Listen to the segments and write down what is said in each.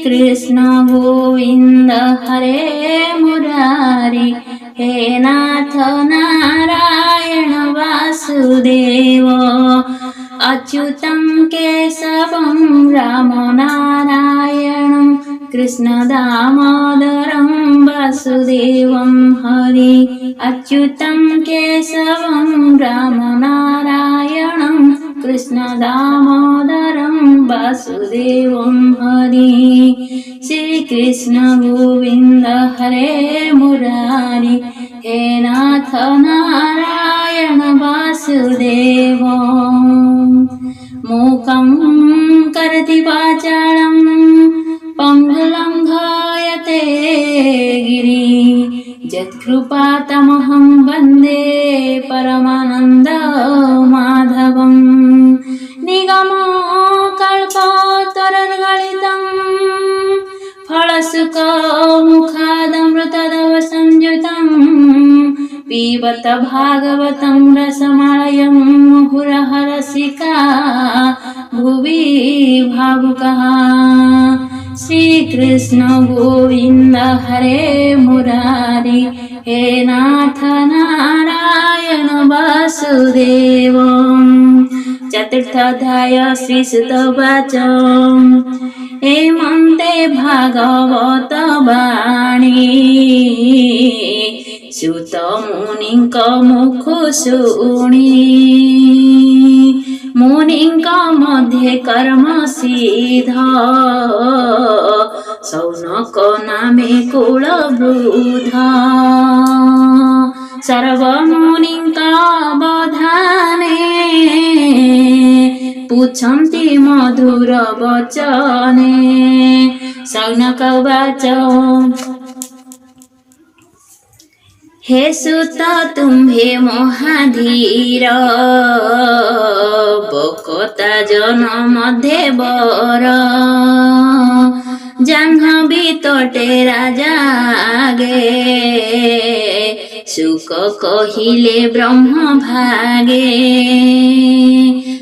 कृष्ण गोविंद हरे मुरारी, हे नाथ नारायण वासुदेव, अच्युतं केशवं राम नारायणं कृष्ण दामोदरं वासुदेवं हरि, अच्युतं केशवं राम नारायणं कृष्ण दामोदरं वासुदेवं हरि। श्री कृष्ण गोविंद हरे मुरारी, हे नाथ नारायण वासुदेव। मूकं करति वाचालं पङ्गुलङ्घयते गिरि, यत्कृपातमहं वन्दे परमानन्द माधवम्। निगमो कल्पतरुर्गलितं फलसुखमुखादमृतद्रव संयुतं, पिबत भागवतं रसमालयं मुहुरः रसिका भुवि भावुकः। श्री कृष्ण गोविंद हरे मुरारी, हे नाथ नारायण वासुदेव। चतुर्थाध्याय श्रीसुत उवाच, हेमन्ते भागवत वाणी, सुत मुनिंक मुखु शुणी, मुनिंक मध्ये कर्म सिद्ध, सौनक नामे कुल वृद्ध, सर्वमुनिंक बधाने, पुच्छन्ति मधुर वचने। सौनक उवाच, हे सुत तुम्हे महाधीर, बकता जन मध्ये बर, जाह्नवी तटे राजा गे, सुख कहिले ब्रह्म भागे,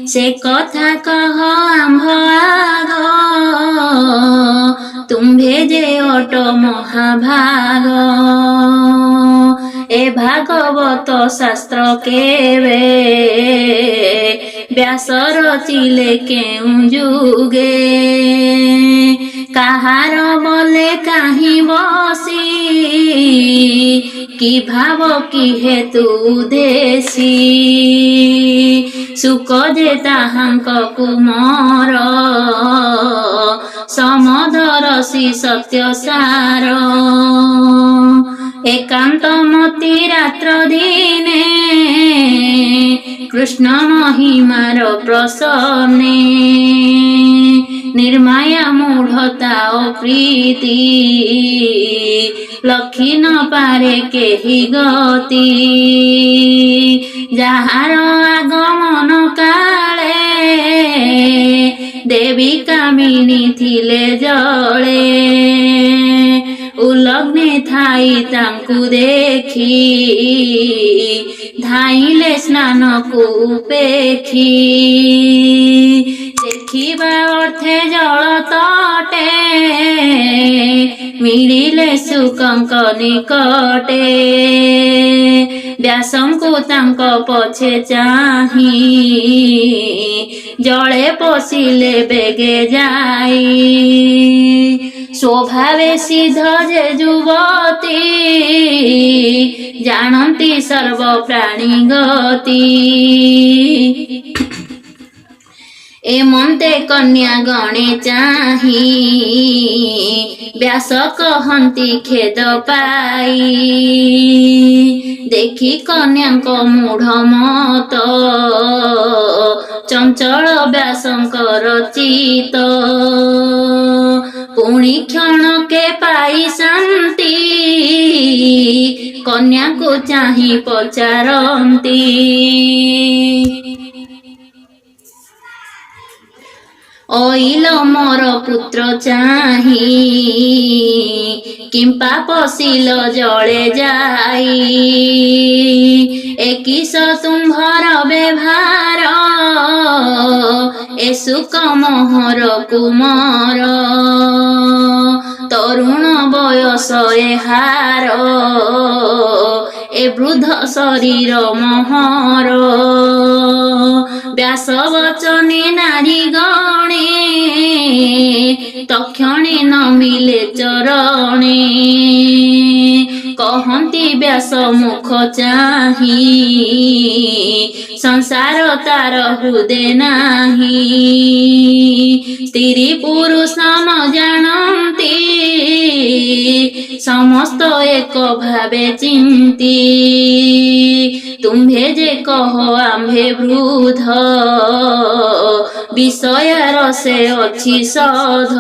से कथा कह आम्भ आग, तुम्भे जे अट महाभाग। ए भागवत शास्त्र केवे, व्यास रचिले केउं जुगे, काहार बोले काहि बसी, कि भाव कि हेतु देसी, सुख जे ताहांक कुमार, समधरसी सत्य सार। एकांत मति रात्र दिने, कृष्ण महिमार प्रसन्ने, निर्माया मूढ़ता प्रीति, लखी न पारे केहि गति, जाहार आगमन काले, देवी कामिनी थिले जले, उलग्ने थाई तांकु देखी, धाइले स्नान कुपेखी, देखिबा अर्थे जल तटे, मिलिले सुकंक निकटे, व्यासंकु तांक पछे चाही, जले पशिले बेगे जाई, स्वभावे सिद्ध जे जुवती, जानती सर्व प्राणी गति। एमन्ते कन्या गणे चाही, व्यास कहन्ति खेद पाई, देखि कन्याक मूढ़ मत, चंचल व्यासंकर चित, पुणी क्षणके पाई शांति, कन्या को चाही पचारंती। ओइल मोर पुत्र चाही, किंपा पशिल जले जाई, एकिस तुम्भर व्यवहार, ए सुख मोहर कुमार। ତରୁଣ ବୟସ ଏହାର ଏ ବୃଦ୍ଧ ଶରୀର ମହର ବ୍ୟାସ ବଚନେ ନାରୀ ଗଣେ ତକ୍ଷଣେ ନ ମିଳେ ଚରଣେ କହନ୍ତି ବ୍ୟାସ ମୁଖ ଚାହିଁ ସଂସାର ତାର ହୃଦେ ନାହିଁ ସ୍ତ୍ରୀ ପୁରୁଷ ନ ଜାଣନ୍ତି ସମସ୍ତ ଏକ ଭାବେ ଚିନ୍ତି ତୁମ୍ଭେ ଯେ କହ ଆମ୍ଭେ ବୃଦ୍ଧ ବିଷୟର ସେ ଅଛି ସଧ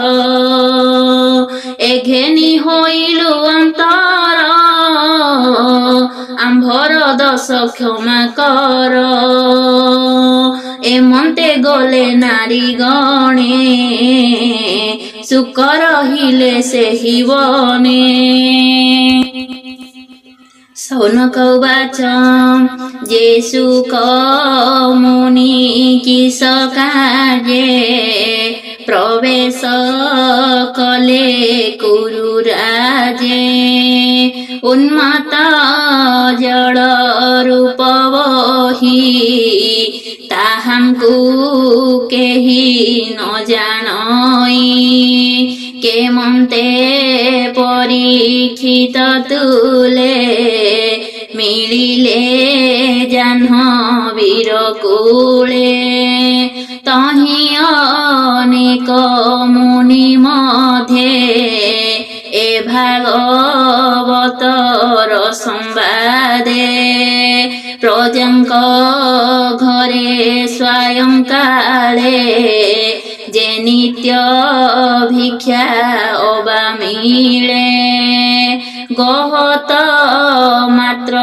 ଏ ଘେନି ହୋଇଲୁ ଅନ୍ତର ଆମ୍ଭର ଦୋଷ କ୍ଷମା କର ଏମନ୍ତେ ଗଲେ ନାରୀ ଗଣେ ସୁଖ ରହିଲେ ସେହି ବନେ ସୌନକ ଉବାଚ ଯେ ସୁକ ମୁନି କିସ କାର୍ଯ୍ୟେ ପ୍ରବେଶ କଲେ କୁରୁ ରାଜେ ଉନ୍ମତ୍ତ ଜଳ ରୂପ ବହି ତାହାଙ୍କୁ କେହି ନ ଜାଣଇ କେମନ୍ତେ ପରୀକ୍ଷିତ ତୁଲେ ମିଳିଲେ ଜାହ୍ନବୀର କୂଳେ ତହିଁ ଅନେକ ମୁନି ମଧ୍ୟେ ଏ ଭାଗବତର ସମ୍ବାଦେ ପ୍ରଜାଙ୍କ ଘରେ ସ୍ୱୟଂ କାଳେ ଯେ ନିତ୍ୟ ଭିକ୍ଷା ଅବା ମିଳେ ଗହତ ମାତ୍ର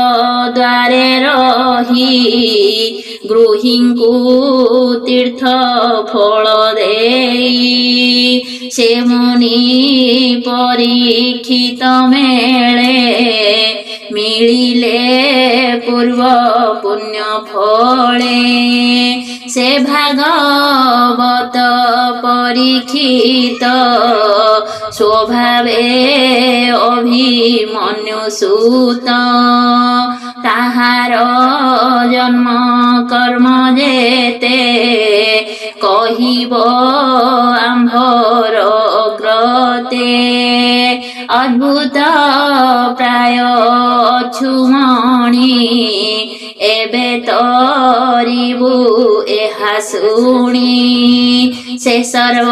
ଦ୍ୱାରେ ରହି ଗୃହୀଙ୍କୁ ତୀର୍ଥ ଫଳ ଦେଇ ସେ ମୁନି ପରୀକ୍ଷିତ ମେଳେ ମିଳିଲେ ପୂର୍ବ ପୁଣ୍ୟ ଫଳେ ସେ ଭାଗବତ ପରୀକ୍ଷିତ ସ୍ୱଭାବେ ଅଭିମନ୍ୟୁ ସୁତ ତାହାର ଜନ୍ମ କର୍ମ ଯେତେ କହିବ ଆମ୍ଭର ଗ୍ରତେ ଅଦ୍ଭୁତ ପ୍ରାୟ ଅଛୁମଣି ଏବେ ତରିବୁ ଏହା ଶୁଣି ସେ ସର୍ବ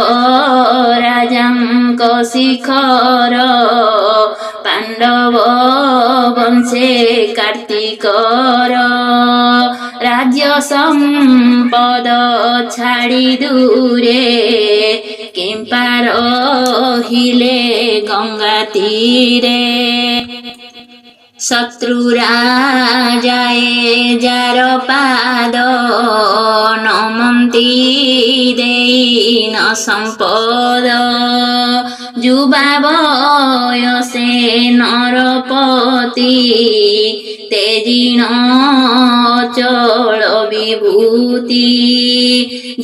ରାଜାଙ୍କ ଶିଖର ପାଣ୍ଡବ ବଂଶେ କାର୍ତ୍ତିକର ରାଜ୍ୟ ସମ୍ପଦ ଛାଡ଼ି ଦୂରେ କିମ୍ପା ରହିଲେ ଗଙ୍ଗା ତୀରେ ଶତ୍ରୁରାଜାଏ ଯାର ପାଦ ନମନ୍ତି ଦେଇନ ସମ୍ପଦ ଯୁବା ବୟସେ ନରପତି ତେଜିଣ ଅଚଳ ବିଭୂତି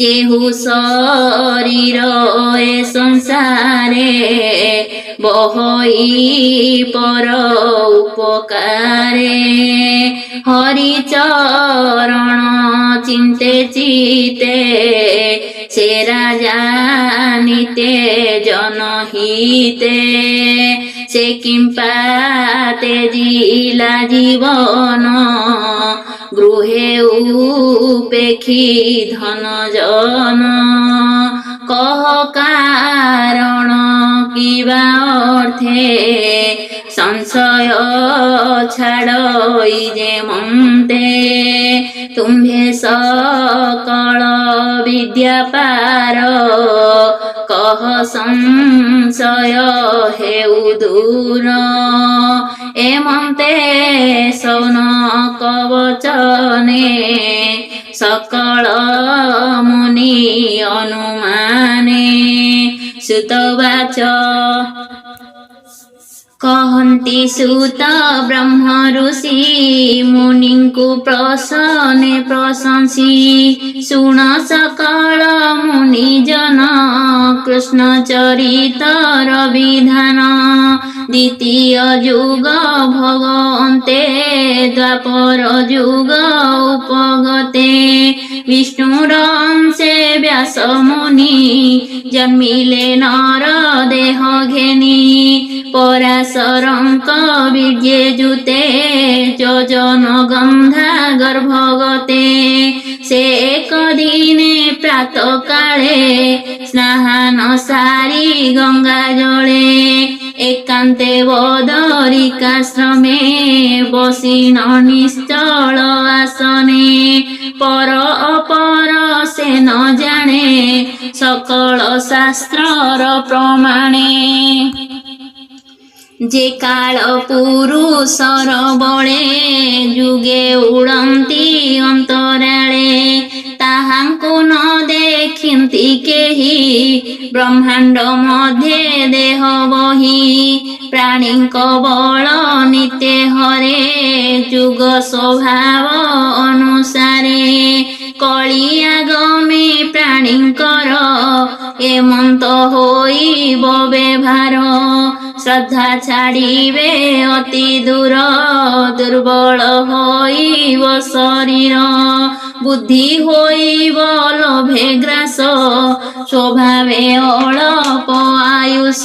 ଯେହୁ ଶରୀର ଏ ସଂସାରେ ବହଇ ପର ଉପକାରେ ହରିଚରଣ ଚିନ୍ତେ ଚିତେ ସେ ରାଜା ନିତେ ଜନହିତେ ସେ କିମ୍ପା ତେଜିଲା ଜୀବନ ଗୃହେ ଉପେକ୍ଷି ଧନ ଜନ କହ କାରଣ কিবা অর্থে সংশয় ছাড়ই যে মন্তে তুম্ভে সকল বিদ্যা পার কহ সংশয় হেউ দূর এমন্তে সৌনক বচনে সকল মুনি অনুমানে সুতবাচ कहन्ति सुत ब्रह्म ऋषि मुनिଙ୍କୁ प्रसन्ने प्रशंसी शुण सकल मुनि जन कृष्ण चरितर विधान द्वितीय युग भगवन्ते द्वापर युग उपगते विष्णुर अंशे व्यास मुनि जन्मिले नर देह घेनी पराशरंक वीर्ये जुते योजन गंधा गर्भगते से एक दिने प्रातः काले स्नान सारी गंगा जले एकांते बदरिकाश्रमे बसिन निश्चल आसने पर अपर से न जाने सकल शास्त्रर प्रमाणे जे काल पुरुषर बळे जुगे उड़ंती अंतराळे ताहांकु न देखिंती केही ब्रह्मांड मध्ये देह बही प्राणीक बल नित्य हरे जुग स्वभाव अनुसारे कलियागमे प्राणींकर एमंत होइब व्यवहार श्रद्धा छाड़िबे अति दूर दुर्बल होइब शरीर बुद्धि होइब लोभे ग्रास स्वभावे अल्प आयुष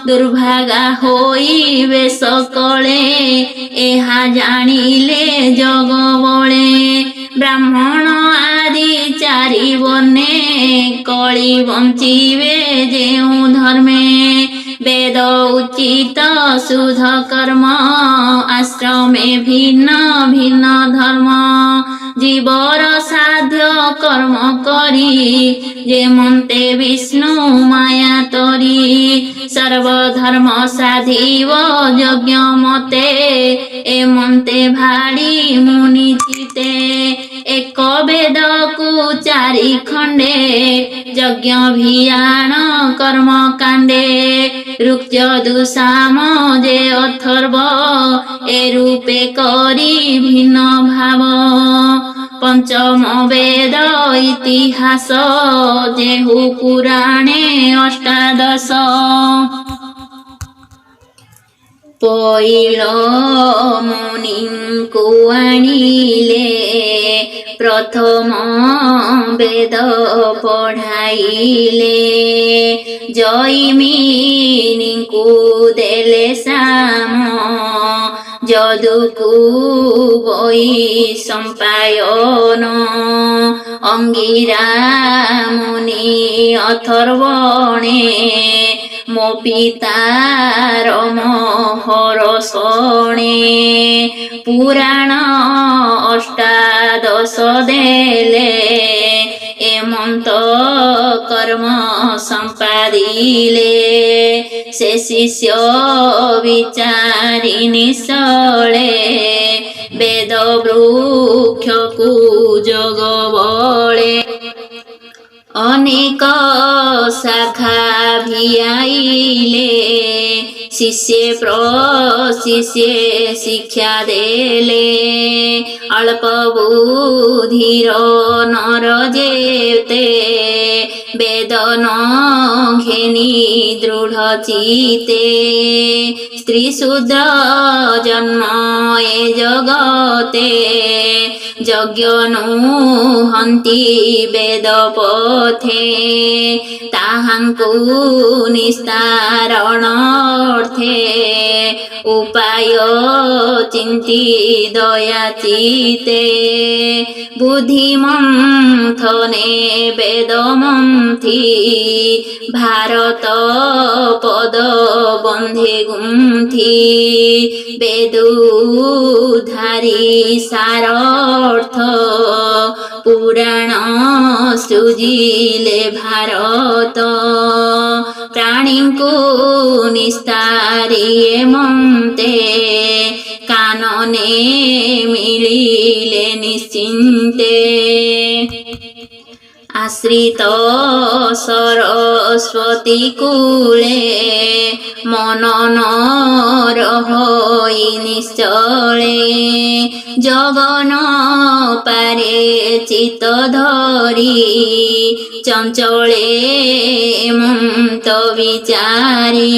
दुर्भागा होइबे सकले एहा जानिले जग बळे ब्राह्मण आदि चारि वर्णे कଳି बंचिबे जेउ धर्मे वेद उचित शुद्ध कर्म आश्रमे भिन्न भिन्न धर्म जीवर साध्य कर्म करी जेमंते विष्णु माया तरी सर्वधर्म साधिव यज्ञ मते एमंते भाड़ी मुनि चिते एक वेद को चारि खंडे यज्ञ भियान कर्म कांडे रुक्ष दुसाम जे अथर्व ए रूपे करी भिन्न भाव पंचम वेद इतिहास जेहु पुराणे अष्टादश पइल मुनिंकु आनिले प्रथम वेद पढ़ाइले जैमिनिंकु देले साम जदुकु बई संपायन अंगिरा मुनि अथर्वणे मो पितार महरसणे पुराण अष्टादश देले एमंत कर्म संपादिले से शिष्य विचारि निशळे वेद वृक्ष को जग बळे अनेक शाखा भियाइले शिष्य प्रशिष्य शिक्षा देले अल्प बुद्धिर नर जेते वेद न घेनी दृढ़ चिते स्त्री शूद्र जन्म ए जगते यज्ञ नुहन्ति वेद पथे ताहांकु निस्तारण अर्थे उपाय चिंती दया चिते बुद्धिमंथने वेदमंथी भारत पद बंधे गुंथी वेदुधारी सारर्थ पुराण सृजिले भारत प्राणींकु निस्तारिये मन्ते कानने मिलिले निश्चिन्ते আশ্রিত সরস্বতী কূলে মনন রহই নিশ্চলে জগন পারে চিত ধরি চঞ্চলে মন্ত বিচারি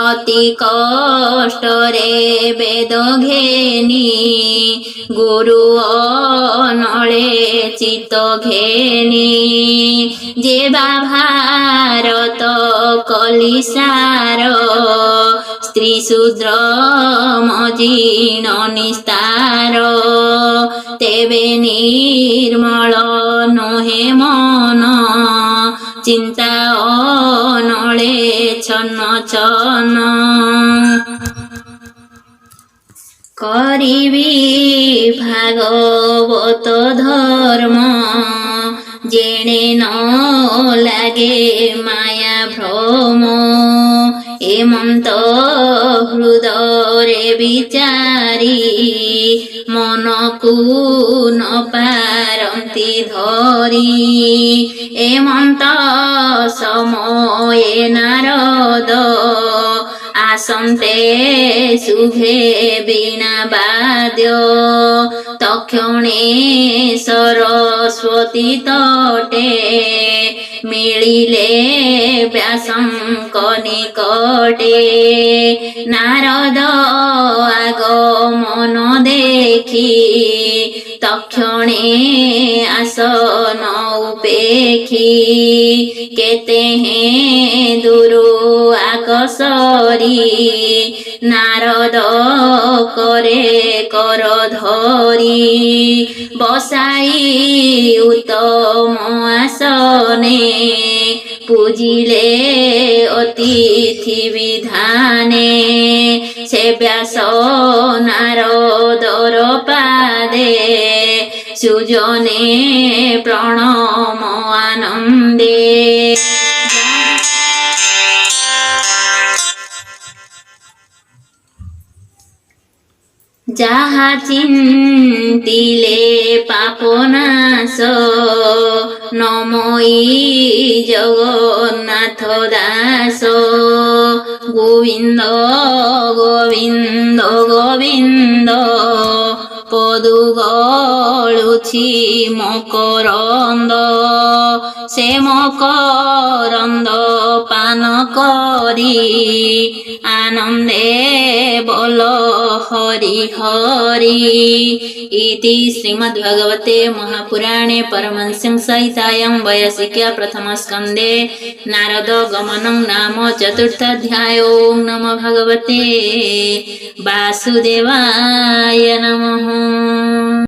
অতি কষ্টরে বেদ ঘেনি গুরু অনলে চিত ঘেনি যে বা ভারত কলিসার স্ত্রী শূদ্র মজিণ নিস্তার তেবে নির্মল নহে মন চিন্তা অনলে ছন্ন ছন্ন করিবি ভাগবত ধর্ম জেনে ন লাগে মায়া ভ্রম এমন্ত হৃদরে বিচারি মনকু ন পারন্তি ধরি এমন্ত সময়ে নারদ আসন্তে শুভে বীণা বাদ্য তক্ষণে সরস্বতী তটে মিলিলে ব্যাসঙ্ক নিকটে নারদ আগমন দেখি তক্ষণে আসন উপেক্ষি কেতে হে দূরু আকসরি নারদ করে কর ধরি বসাই উত্তম আসনে পূজিলে অতিথি বিধানে সে ব্যাস নারদর পাদে সুজনে প্রণম আনন্দে যাহা চিন্তিলে পাপনাশ নমই জগন্নাথ দাস গোবিন্দ গোবিন্দ গোবিন্দ পদু গলুছি মকরন্দ সে মকরন্দ পান করি আনন্দে বল হরি হরি ইতি শ্রীমদ্ভগবতে মহাপুরাণে परमहंस्यां संहितायां वैयासिक्या प्रथमस्कन्धे नारद गमनं नाम चतुर्थाध्यायो। नमो भगवते वासुदेवाय नमः।